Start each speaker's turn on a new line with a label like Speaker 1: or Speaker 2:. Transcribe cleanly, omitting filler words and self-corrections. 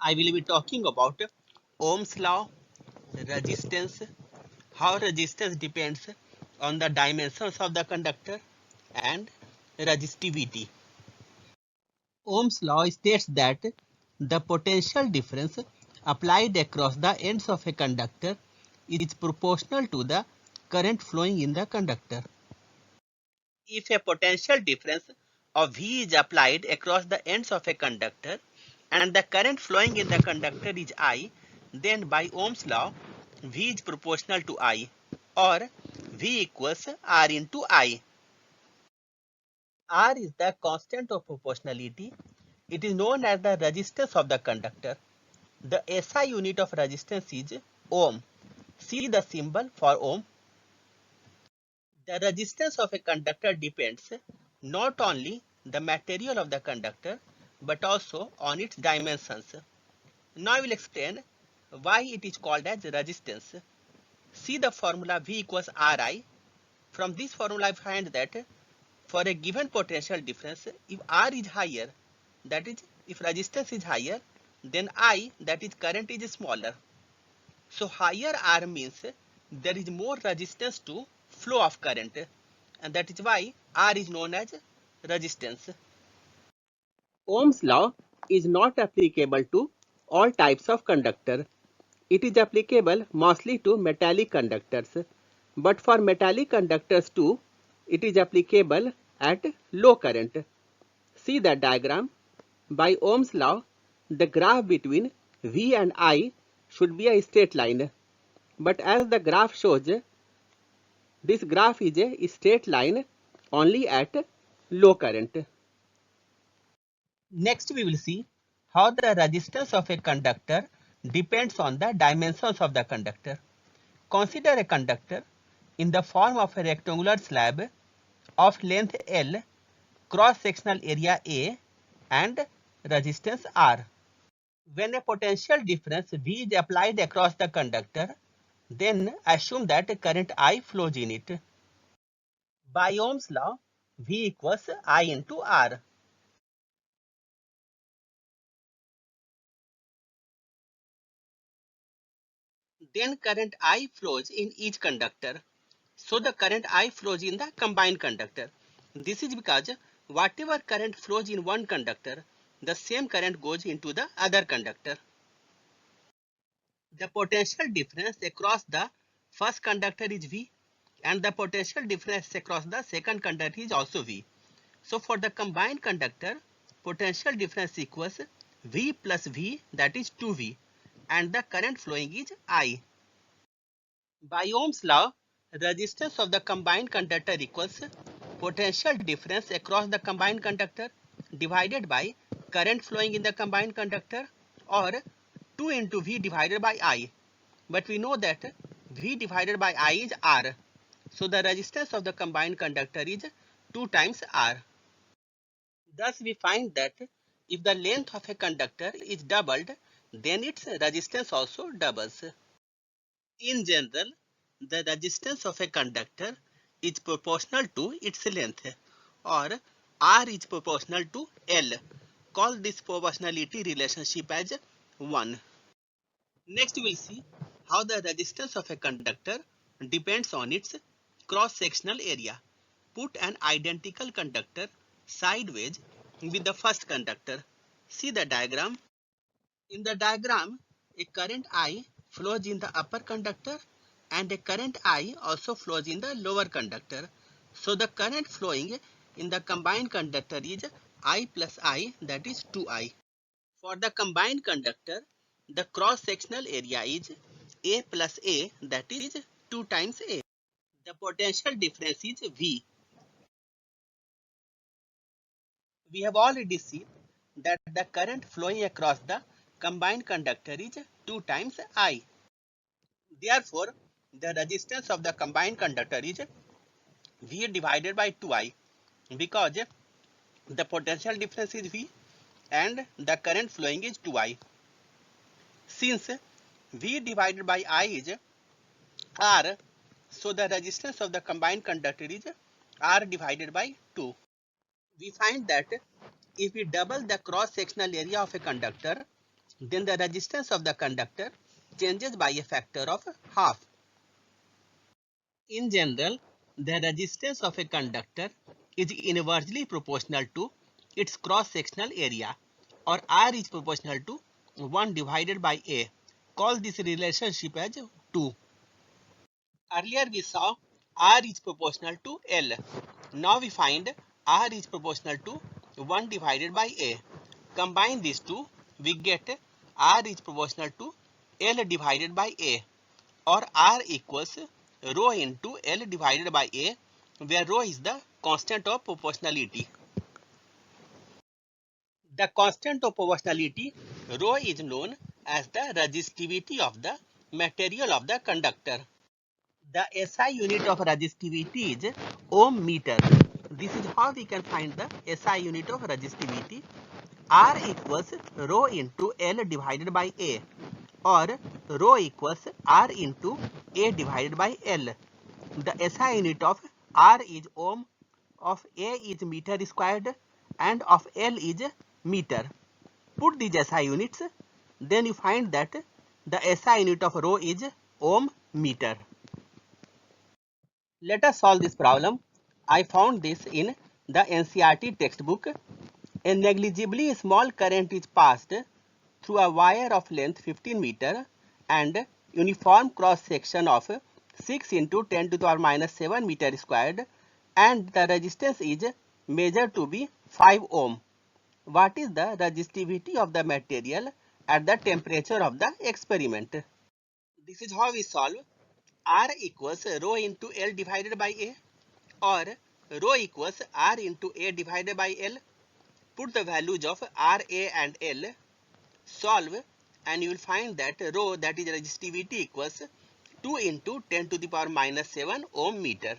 Speaker 1: I will be talking about Ohm's law, resistance, how resistance depends on the dimensions of the conductor, and resistivity. Ohm's law states that the potential difference applied across the ends of a conductor is proportional to the current flowing in the conductor. If a potential difference of V is applied across the ends of a conductor and the current flowing in the conductor is I, then by Ohm's law, V is proportional to I, or V equals R into I. R is the constant of proportionality. It is known as the resistance of the conductor. The SI unit of resistance is ohm. See the symbol for ohm. The resistance of a conductor depends not only the material of the conductor but also on its dimensions. Now I will explain why it is called as resistance. See the formula V equals Ri. From this formula I find that for a given potential difference, if R is higher, that is if resistance is higher, then I, that is current, is smaller. So higher R means there is more resistance to flow of current, and that is why R is known as resistance. Ohm's law is not applicable to all types of conductor. It is applicable mostly to metallic conductors, but for metallic conductors too, it is applicable at low current. See the diagram. By Ohm's law, the graph between V and I should be a straight line. But as the graph shows, this graph is a straight line only at low current. Next we will see how the resistance of a conductor depends on the dimensions of the conductor. Consider a conductor in the form of a rectangular slab of length L, cross-sectional area A, and resistance R. When a potential difference V is applied across the conductor, then assume that current I flows in it. By Ohm's law, V equals I into R. Then current I flows in each conductor. So the current I flows in the combined conductor. This is because whatever current flows in one conductor, the same current goes into the other conductor. The potential difference across the first conductor is V, and the potential difference across the second conductor is also V. So for the combined conductor, potential difference equals V plus V, that is 2V, and the current flowing is I. By Ohm's law, resistance of the combined conductor equals potential difference across the combined conductor divided by current flowing in the combined conductor, or 2 into V divided by I. But we know that V divided by I is R. So the resistance of the combined conductor is 2 times R. Thus we find that if the length of a conductor is doubled, then its resistance also doubles. In general, the resistance of a conductor is proportional to its length, or R is proportional to L. Call this proportionality relationship as 1. Next we will see how the resistance of a conductor depends on its cross-sectional area. Put an identical conductor sideways with the first conductor. See the diagram. In the diagram, a current I flows in the upper conductor and a current I also flows in the lower conductor. So the current flowing in the combined conductor is I plus I, that is 2I. For the combined conductor, the cross-sectional area is A plus A, that is 2 times A. The potential difference is V. We have already seen that the current flowing across the combined conductor is 2 times I. Therefore, the resistance of the combined conductor is V divided by 2I, because the potential difference is V and the current flowing is 2I. Since V divided by I is R, so the resistance of the combined conductor is R divided by 2. We find that if we double the cross-sectional area of a conductor, then the resistance of the conductor changes by a factor of half. In general, the resistance of a conductor is inversely proportional to its cross-sectional area, or R is proportional to 1 divided by A. Call this relationship as 2. Earlier we saw R is proportional to L. Now we find R is proportional to 1 divided by A. Combine these two, we get R is proportional to L divided by A, or R equals rho into L divided by A, where rho is the constant of proportionality. The constant of proportionality, rho, is known as the resistivity of the material of the conductor. The SI unit of resistivity is ohm meter. This is how we can find the SI unit of resistivity. R equals rho into L divided by A, or rho equals R into A divided by L. The SI unit of R is ohm, of A is meter squared, and of L is meter. Put these SI units, then you find that the SI unit of rho is ohm meter. Let us solve this problem. I found this in the NCERT textbook. A negligibly small current is passed through a wire of length 15 meter and uniform cross section of 6 into 10 to the power minus 7 meter squared, and the resistance is measured to be 5 ohm. What is the resistivity of the material at the temperature of the experiment? This is how we solve. R equals rho into L divided by A, or rho equals R into A divided by L. Put the values of R, A and L, solve, and you will find that rho, that is resistivity, equals 2 into 10 to the power minus 7 ohm meter.